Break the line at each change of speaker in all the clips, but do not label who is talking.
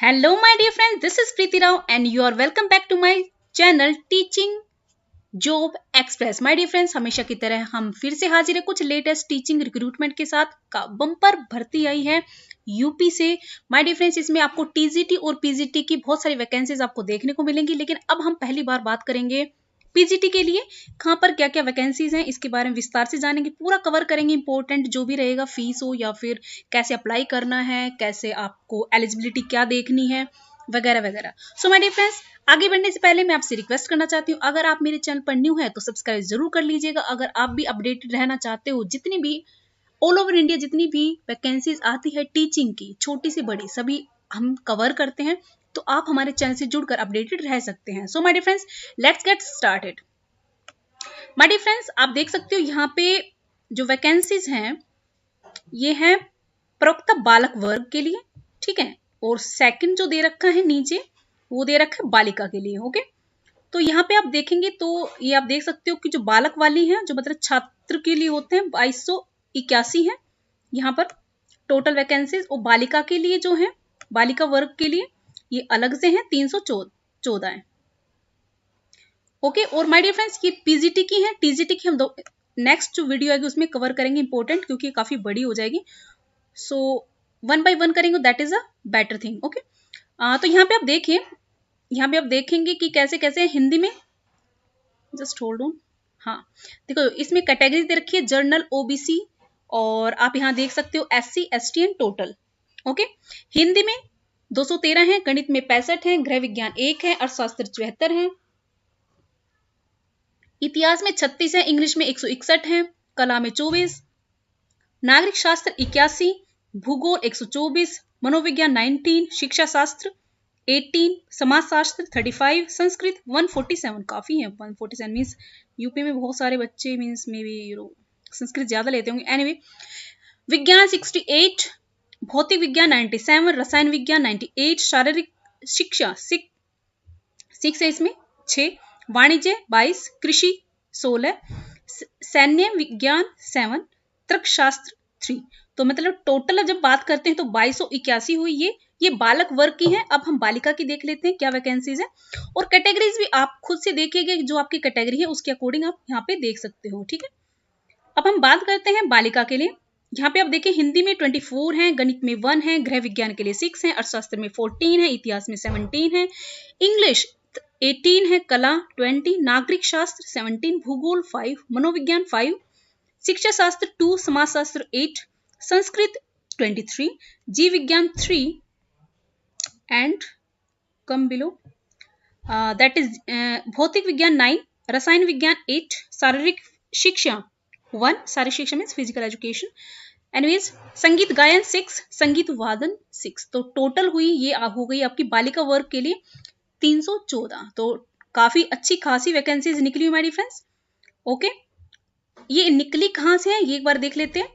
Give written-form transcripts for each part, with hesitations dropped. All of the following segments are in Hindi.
Hello my dear friends, this is Preeti Rao and you are welcome back to my channel Teaching job express. My dear friends, हमेशा की तरह हम फिर से हाजिर है कुछ लेटेस्ट टीचिंग रिक्रूटमेंट के साथ। का बम्पर भर्ती आई है यूपी से। माय डियर फ्रेंड्स, इसमें आपको टीजीटी और पीजीटी की बहुत सारी वैकेंसीज आपको देखने को मिलेंगी, लेकिन अब हम पहली बार बात करेंगे पीजीटी के लिए कहाँ पर क्या क्या वैकेंसीज हैं, इसके बारे में विस्तार से जानेंगे, पूरा कवर करेंगे। इंपॉर्टेंट जो भी रहेगा, फीस हो या फिर कैसे अप्लाई करना है, कैसे आपको एलिजिबिलिटी क्या देखनी है, वगैरह वगैरह। सो माय डियर फ्रेंड्स, आगे बढ़ने से पहले मैं आपसे रिक्वेस्ट करना चाहती हूँ, अगर आप मेरे चैनल पर न्यू है तो सब्सक्राइब जरूर कर लीजिएगा। अगर आप भी अपडेटेड रहना चाहते हो, जितनी भी ऑल ओवर इंडिया जितनी भी वैकेंसीज आती है टीचिंग की, छोटी से बड़ी सभी हम कवर करते हैं, तो आप हमारे चैनल से जुड़कर अपडेटेड रह सकते हैं। So my dear friends, let's get started. My dear friends, आप देख सकते हो यहाँ पे जो वैकेंसीज हैं ये है प्रवक्ता बालक वर्ग के लिए, ठीक है। और सेकंड जो दे रखा है नीचे वो दे रखा है बालिका के लिए। ओके, तो यहाँ पे आप देखेंगे तो ये आप देख सकते हो कि जो बालक वाली है, जो मतलब छात्र के लिए होते हैं, 2281 है यहाँ पर टोटल वैकेंसीज। और बालिका के लिए जो है, बालिका वर्ग के लिए ये अलग से है, 314 है। ओके, और माय डियर फ्रेंड्स, ये पीजीटी की है। टीजीटी की हम नेक्स्ट जो वीडियो आएगी उसमें कवर करेंगे, इंपॉर्टेंट, क्योंकि काफी बड़ी हो जाएगी। सो वन बाय वन करेंगे, that is a better thing. Okay, तो यहाँ पे आप देखिए, यहाँ पे आप देखेंगे कि कैसे कैसे हिंदी में, जस्ट होल्ड ऑन। हाँ देखो, इसमें कैटेगरीज दे रखी है, जर्नल, ओबीसी, और आप यहाँ देख सकते हो SC ST and total. Okay, Hindi में 213 है, गणित में 65 है, गृह विज्ञान 1 है, अर्थशास्त्र 74 है, इतिहास में 36 है, इंग्लिश में 161 है, कला में 24, नागरिक शास्त्र 81, भूगोल 124, मनोविज्ञान 19, शिक्षा शास्त्र 18, समाजशास्त्र 35, संस्कृत 147, काफी है 147, मीन्स यूपी में बहुत सारे बच्चे मीन्स मे बी संस्कृत ज्यादा लेते होंगे। एनीवे, विज्ञान 68, भौतिक विज्ञान 97, रसायन विज्ञान 98, शारीरिक शिक्षा 6 है, इसमें 6, वाणिज्य 22, कृषि 16, सैन्य विज्ञान 7, तर्कशास्त्र 3। तो मतलब टोटल जब बात करते हैं तो 2281 हुई। ये बालक वर्ग की है। अब हम बालिका की देख लेते हैं क्या वैकेंसीज है, और कैटेगरीज भी आप खुद से देखिएगा, जो आपकी कैटेगरी है उसके अकॉर्डिंग आप यहाँ पे देख सकते हो, ठीक है। अब हम बात करते हैं बालिका के लिए। यहाँ पे आप देखिए, हिंदी में 24 है, गणित में 1 है, गृह विज्ञान के लिए 6 है, अर्थशास्त्र में 14 है, इतिहास में 17 है, इंग्लिश 18 है, कला 20, नागरिक शास्त्र 17, भूगोल 5, मनोविज्ञान 5, शिक्षा शास्त्र 2, समाजशास्त्र 8, संस्कृत 23, जीव विज्ञान 3 and come below that is भौतिक विज्ञान 9, रसायन विज्ञान 8, शारीरिक शिक्षा 1, शारीरिक शिक्षा मीन्स फिजिकल एजुकेशन, एनीवेज, संगीत गायन 6, संगीत वादन 6। तो टोटल हुई ये हो गई आपकी बालिका वर्ग के लिए 314। तो काफी अच्छी खासी वैकेंसीज निकली हमारी फ्रेंड्स। ओके, ये निकली कहां से है ये एक बार देख लेते हैं,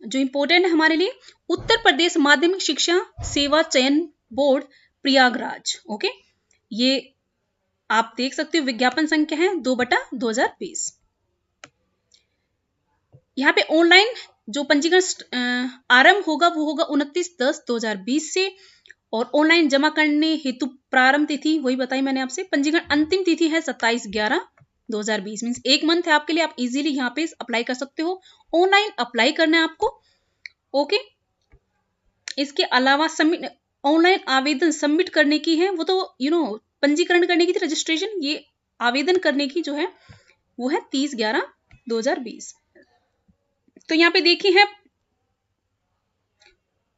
जो इंपॉर्टेंट है हमारे लिए। उत्तर प्रदेश माध्यमिक शिक्षा सेवा चयन बोर्ड, प्रयागराज। ओके, ये आप देख सकते हो, विज्ञापन संख्या है 2/2020। यहाँ पे ऑनलाइन जो पंजीकरण आरंभ होगा वो होगा 29/10/2020 से, और ऑनलाइन जमा करने हेतु प्रारंभ तिथि वही बताई मैंने आपसे। पंजीकरण अंतिम तिथि है 27/11/2020, मीन्स 1 मंथ है आपके लिए, आप इजीली यहाँ पे अप्लाई कर सकते हो। ऑनलाइन अप्लाई करना है आपको। ओके, इसके अलावा सबमिट, ऑनलाइन आवेदन सबमिट करने की है, वो तो पंजीकरण करने की थी, रजिस्ट्रेशन, ये आवेदन करने की जो है वो है 30/11/2020। तो यहाँ पे देखिए है,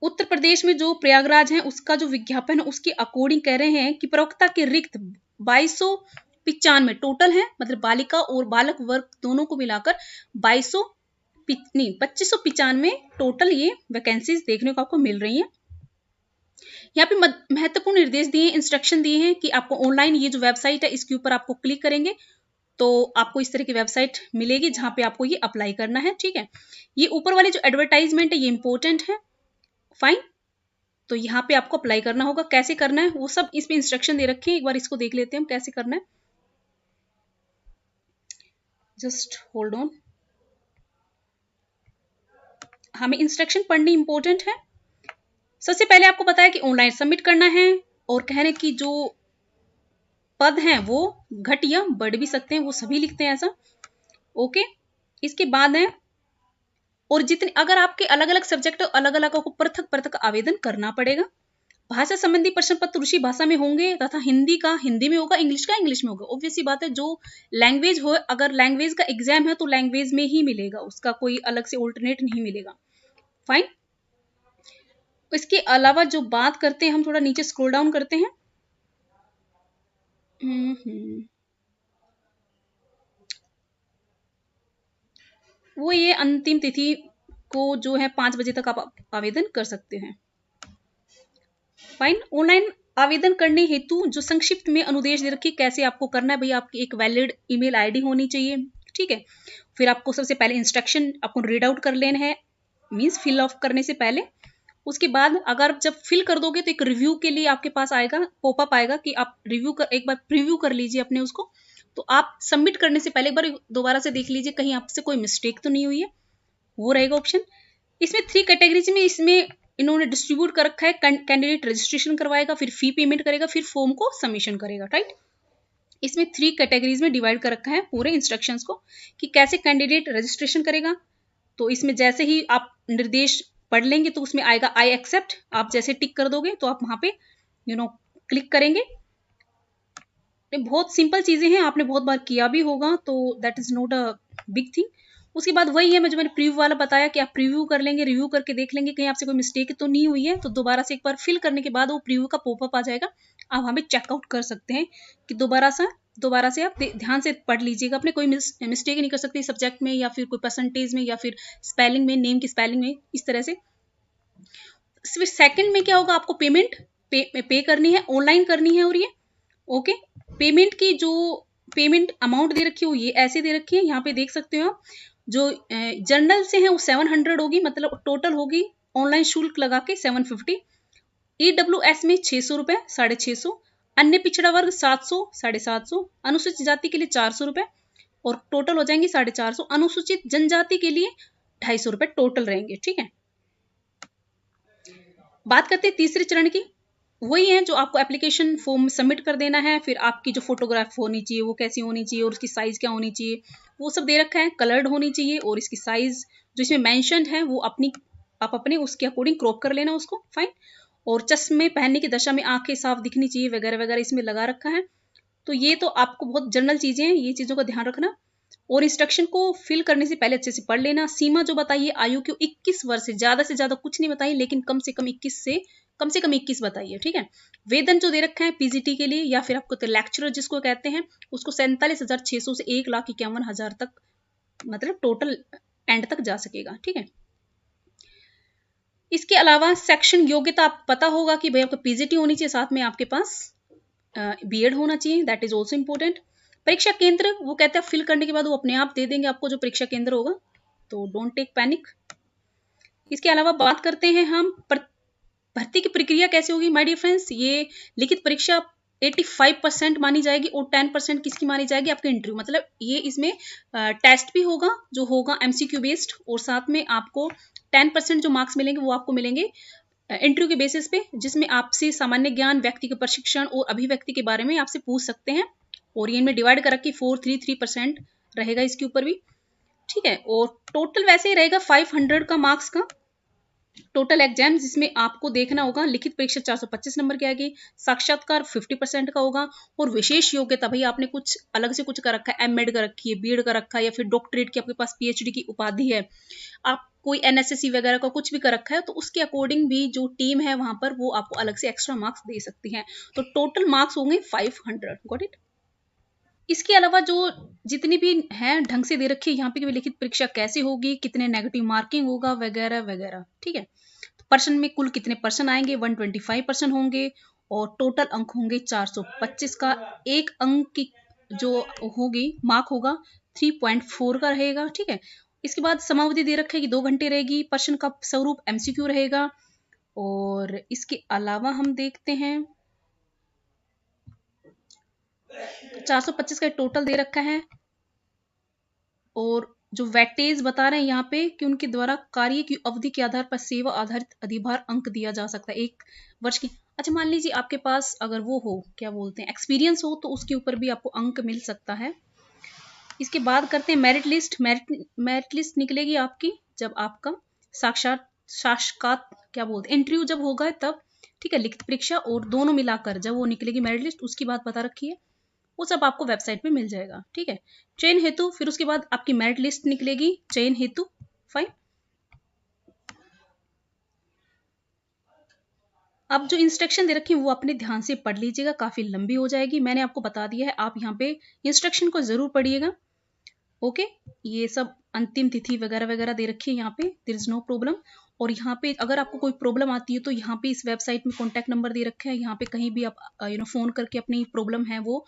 उत्तर प्रदेश में जो प्रयागराज है उसका जो विज्ञापन है उसके अकॉर्डिंग कह रहे हैं कि प्रवक्ता के रिक्त 2295 टोटल है, मतलब बालिका और बालक वर्ग दोनों को मिलाकर 2595 टोटल ये वैकेंसीज देखने को आपको मिल रही है। यहाँ पे महत्वपूर्ण निर्देश दिए, इंस्ट्रक्शन दिए हैं कि आपको ऑनलाइन ये जो वेबसाइट है इसके ऊपर आपको क्लिक करेंगे तो आपको इस तरह की वेबसाइट मिलेगी जहां पे आपको ये अप्लाई करना है, ठीक है। ये ऊपर वाली जो एडवर्टाइजमेंट है ये इंपॉर्टेंट है, फाइन। तो यहाँ पे आपको अप्लाई करना होगा, कैसे करना है वो सब इस पे इंस्ट्रक्शन दे रखे हैं, एक बार इसको देख लेते हैं हम कैसे करना है। जस्ट होल्ड ऑन, हमें इंस्ट्रक्शन पढ़नी इंपॉर्टेंट है। सबसे पहले आपको बताया कि ऑनलाइन सबमिट करना है और कहने की जो पद हैं वो घट या बढ़ भी सकते हैं, वो सभी लिखते हैं ऐसा। ओके, इसके बाद है और जितने अगर आपके अलग अलग सब्जेक्ट अलग अलग आपको पृथक पृथक आवेदन करना पड़ेगा। भाषा संबंधी प्रश्न पत्र रूसी भाषा में होंगे तथा हिंदी का हिंदी में होगा, इंग्लिश का इंग्लिश में होगा। ऑब्वियस सी बात है, जो लैंग्वेज हो, अगर लैंग्वेज का एग्जाम है तो लैंग्वेज में ही मिलेगा, उसका कोई अलग से ऑल्टरनेट नहीं मिलेगा। फाइन। इसके अलावा जो बात करते हैं, हम थोड़ा नीचे स्क्रॉल डाउन करते हैं। वो ये अंतिम तिथि को जो है 5 बजे तक आप आवेदन कर सकते हैं। फाइन। ऑनलाइन आवेदन करने हेतु जो संक्षिप्त में अनुदेश दे रखी कैसे आपको करना है, भाई आपकी एक वैलिड ईमेल आईडी होनी चाहिए, ठीक है। फिर आपको सबसे पहले इंस्ट्रक्शन आपको रीड आउट कर लेना है, मींस फिल ऑफ करने से पहले। उसके बाद अगर जब फिल कर दोगे तो एक रिव्यू के लिए आपके पास आएगा, पॉपअप आएगा कि आप रिव्यू कर, एक बार प्रीव्यू कर लीजिए अपने उसको। तो आप सबमिट करने से पहले एक बार दोबारा से देख लीजिए कहीं आपसे कोई मिस्टेक तो नहीं हुई है, वो रहेगा ऑप्शन। इसमें 3 कैटेगरीज में इसमें इन्होंने डिस्ट्रीब्यूट कर रखा है। कैंडिडेट रजिस्ट्रेशन करवाएगा, फिर फी पेमेंट करेगा, फिर फॉर्म को सबमिशन करेगा, राइट। इसमें 3 कैटेगरीज में डिवाइड कर रखा है पूरे इंस्ट्रक्शंस को कि कैसे कैंडिडेट रजिस्ट्रेशन करेगा। तो इसमें जैसे ही आप निर्देश पढ़ लेंगे तो उसमें आएगा आई एक्सेप्ट, आप जैसे टिक कर दोगे तो आप वहां पे क्लिक करेंगे। बहुत सिंपल चीजें हैं, आपने बहुत बार किया भी होगा, तो that is not a big thing. उसके बाद वही है जो मैंने प्रीव्यू वाला बताया कि आप प्रीव्यू कर लेंगे, रिव्यू करके देख लेंगे कहीं आपसे कोई मिस्टेक तो नहीं हुई है, तो दोबारा से एक बार फिल करने के बाद वो प्रीव्यू का पॉपअप आ जाएगा, आप वहां पे चेकआउट कर सकते हैं कि दोबारा से आप ध्यान से पढ़ लीजिएगा, अपने कोई मिस्टेक नहीं कर सकते सब्जेक्ट में या फिर कोई परसेंटेज में या फिर स्पेलिंग में, नेम की स्पेलिंग में, इस तरह से। सेकंड में क्या होगा, आपको पेमेंट पे करनी है, ऑनलाइन करनी है। और ये ओके, पेमेंट की जो पेमेंट अमाउंट दे रखी है ये ऐसे दे रखी है, यहाँ पे देख सकते हो आप। जो जर्नल से है वो 700 होगी, मतलब टोटल होगी ऑनलाइन शुल्क लगा के 750। EWS में 600 रुपए, 650। अन्य पिछड़ा वर्ग 700, 750। अनुसूचित जाति के लिए 400 रुपए और टोटल हो जाएंगे 450। अनुसूचित जनजाति के लिए 250 रुपए टोटल रहेंगे, ठीक है। बात करते हैं तीसरे चरण की। वही है जो आपको एप्लीकेशन फॉर्म सबमिट कर देना है, फिर आपकी जो फोटोग्राफ होनी चाहिए वो कैसी होनी चाहिए और उसकी साइज क्या होनी चाहिए, वो सब दे रखा है। कलर्ड होनी चाहिए और इसकी साइज जो इसमें मेंशन्ड है वो आप अपने उसके अकॉर्डिंग क्रॉप कर लेना उसको, फाइन। और चश्मे पहनने की दशा में आंखें साफ दिखनी चाहिए वगैरह वगैरह इसमें लगा रखा है। तो ये तो आपको बहुत जनरल चीजें हैं, ये चीजों का ध्यान रखना। और इंस्ट्रक्शन को फिल करने से पहले अच्छे से पढ़ लेना। सीमा जो बताइए आयु की 21 वर्ष से ज्यादा कुछ नहीं बताइए, लेकिन कम से कम 21 बताइए, ठीक है। वेतन जो दे रखा है पीजीटी के लिए या फिर आपको तो लेक्चरर जिसको कहते हैं उसको 47,600 से 1,51,000 तक, मतलब टोटल एंड तक जा सकेगा, ठीक है। इसके अलावा सेक्शन योग्यता आप पता होगा कि भाई आपको पीजीटी होनी चाहिए, साथ में आपके पास बीएड होना चाहिए, दैट इज ऑल्सो इंपॉर्टेंट। परीक्षा केंद्र वो कहते हैं फिल करने के बाद वो अपने आप दे देंगे आपको जो परीक्षा केंद्र होगा, तो डोंट टेक पैनिक। इसके अलावा बात करते हैं हम भर्ती की प्रक्रिया कैसे होगी माय डियर फ्रेंड्स। ये लिखित परीक्षा 85% मानी जाएगी और 10% किसकी मानी जाएगी, आपके इंटरव्यू। मतलब ये इसमें टेस्ट भी होगा जो होगा एमसीक्यू बेस्ड, और साथ में आपको 10% जो मार्क्स मिलेंगे वो आपको मिलेंगे इंटरव्यू के बेसिस पे, जिसमें आपसे सामान्य ज्ञान, व्यक्तिगत प्रशिक्षण और अभिव्यक्ति के बारे में आपसे पूछ सकते हैं। और ये इनमें डिवाइड कर रखी 433% रहेगा इसके ऊपर भी, ठीक है। और टोटल वैसे ही रहेगा 500 का मार्क्स का टोटल एग्जाम, जिसमें आपको देखना होगा लिखित परीक्षा 425 नंबर की आएगी, साक्षात्कार 50% का होगा, और विशेष योग्यता भाई आपने कुछ अलग से कुछ कर रखा है, एमएड कर रखी है, बीएड कर रखा है या फिर डॉक्टरेट की आपके पास पीएचडी की उपाधि है, आप कोई एनएसएससी वगैरह का कुछ भी कर रखा है, तो उसके अकॉर्डिंग भी जो टीम है वहां पर वो आपको अलग से एक्स्ट्रा मार्क्स दे सकती है। तो टोटल मार्क्स होंगे 500, गॉट इट। इसके अलावा जो जितनी भी हैं ढंग से दे रखी है यहाँ पे कि लिखित परीक्षा कैसे होगी, कितने नेगेटिव मार्किंग होगा वगैरह वगैरह, ठीक है। तो पर्सन में कुल कितने पर्सन आएंगे, 125% होंगे और टोटल अंक होंगे 425 का। एक अंक की जो होगी मार्क होगा 3.4 का रहेगा, ठीक है। इसके बाद समावधि दे रखा है कि 2 घंटे रहेगी। प्रश्न का स्वरूप एमसीक्यू रहेगा। और इसके अलावा हम देखते हैं 425 का टोटल दे रखा है और जो वेटेज बता रहे हैं यहाँ पे कि उनके द्वारा कार्य की अवधि के आधार पर सेवा आधारित अधिभार अंक दिया जा सकता है 1 वर्ष की। अच्छा, मान लीजिए आपके पास अगर वो हो, क्या बोलते हैं, एक्सपीरियंस हो, तो उसके ऊपर भी आपको अंक मिल सकता है। इसके बाद करते हैं मेरिट लिस्ट। मेरिट लिस्ट निकलेगी आपकी जब आपका साक्षात्कार क्या बोलते हैं, इंटरव्यू जब होगा तब, ठीक है, लिखित परीक्षा और दोनों मिलाकर जब वो निकलेगी मेरिट लिस्ट, उसकी बात बता रखी है, वो सब आपको वेबसाइट पे मिल जाएगा, ठीक है। चयन हेतु, फिर उसके बाद आपकी मेरिट लिस्ट निकलेगी चयन हेतु, फाइन। अब जो इंस्ट्रक्शन दे रखी है वो अपने ध्यान से पढ़ लीजिएगा, काफी लंबी हो जाएगी, मैंने आपको बता दिया है, आप यहाँ पे इंस्ट्रक्शन को जरूर पढ़िएगा। ओके, ये सब अंतिम तिथि वगैरह वगैरह दे रखी है यहाँ पे, देयर इज नो प्रॉब्लम। और यहाँ पे अगर आपको कोई प्रॉब्लम आती है तो यहाँ पे इस वेबसाइट में कॉन्टैक्ट नंबर दे रखे हैं, यहाँ पे कहीं भी आप फोन करके अपनी प्रॉब्लम है वो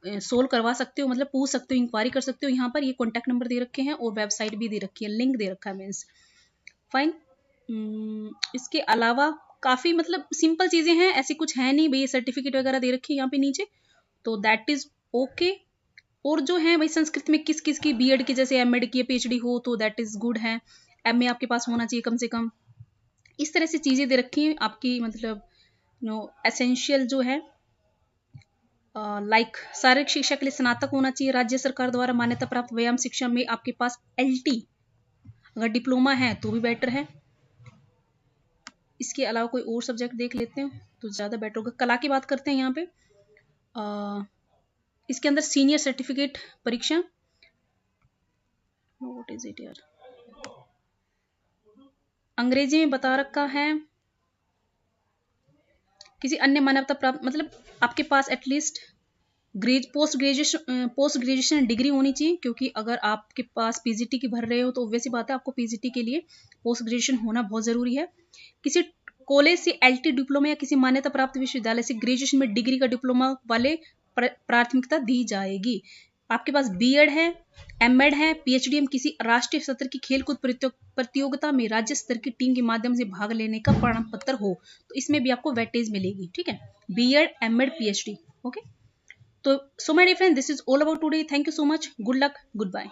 सोल्व करवा सकते हो, मतलब पूछ सकते हो, इंक्वायरी कर सकते हो। यहाँ पर ये कॉन्टैक्ट नंबर दे रखे हैं और वेबसाइट भी दे रखी है, लिंक दे रखा है मीन्स, फाइन। इसके अलावा काफी मतलब सिंपल चीजें हैं, ऐसी कुछ है नहीं भाई, सर्टिफिकेट वगैरह दे रखी है यहाँ पे नीचे, तो दैट इज ओके। और जो है भाई संस्कृत में किस किस की बीएड की, जैसे एमएड की पीएचडी हो तो दैट इज गुड है, एमए आपके पास होना चाहिए कम से कम। इस तरह से चीजें दे रखी हैं आपकी, मतलब एसेंशियल जो है, लाइक शारीरिक शिक्षा के लिए स्नातक होना चाहिए, राज्य सरकार द्वारा मान्यता प्राप्त व्यायाम शिक्षा में आपके पास एलटी, अगर डिप्लोमा है तो भी बेटर है। इसके अलावा कोई और सब्जेक्ट देख लेते हैं तो ज्यादा बेटर होगा। कला की बात करते हैं यहाँ पे, इसके अंदर सीनियर सर्टिफिकेट परीक्षा, व्हाट इज इट यार, अंग्रेजी में बता रखा है, किसी अन्य मान्यता प्राप्त, मतलब आपके पास एटलीस्ट पोस्ट ग्रेजुएशन डिग्री होनी चाहिए, क्योंकि अगर आपके पास पीजीटी की भर रहे हो तो ऑब्वियस सी बात है आपको पीजीटी के लिए पोस्ट ग्रेजुएशन होना बहुत जरूरी है। किसी कॉलेज से एलटी डिप्लोमा या किसी मान्यता प्राप्त विश्वविद्यालय से ग्रेजुएशन में डिग्री का डिप्लोमा वाले प्राथमिकता दी जाएगी। आपके पास बीएड है, एमएड है, पीएचडी, किसी राष्ट्रीय स्तर की खेलकूद प्रतियोगिता में राज्य स्तर की टीम के माध्यम से भाग लेने का प्रमाण पत्र हो तो इसमें भी आपको वेटेज मिलेगी, ठीक है, बीएड, एमएड, पीएचडी। ओके, तो so my dear friend, this is all about today, thank you so much, good luck, good bye.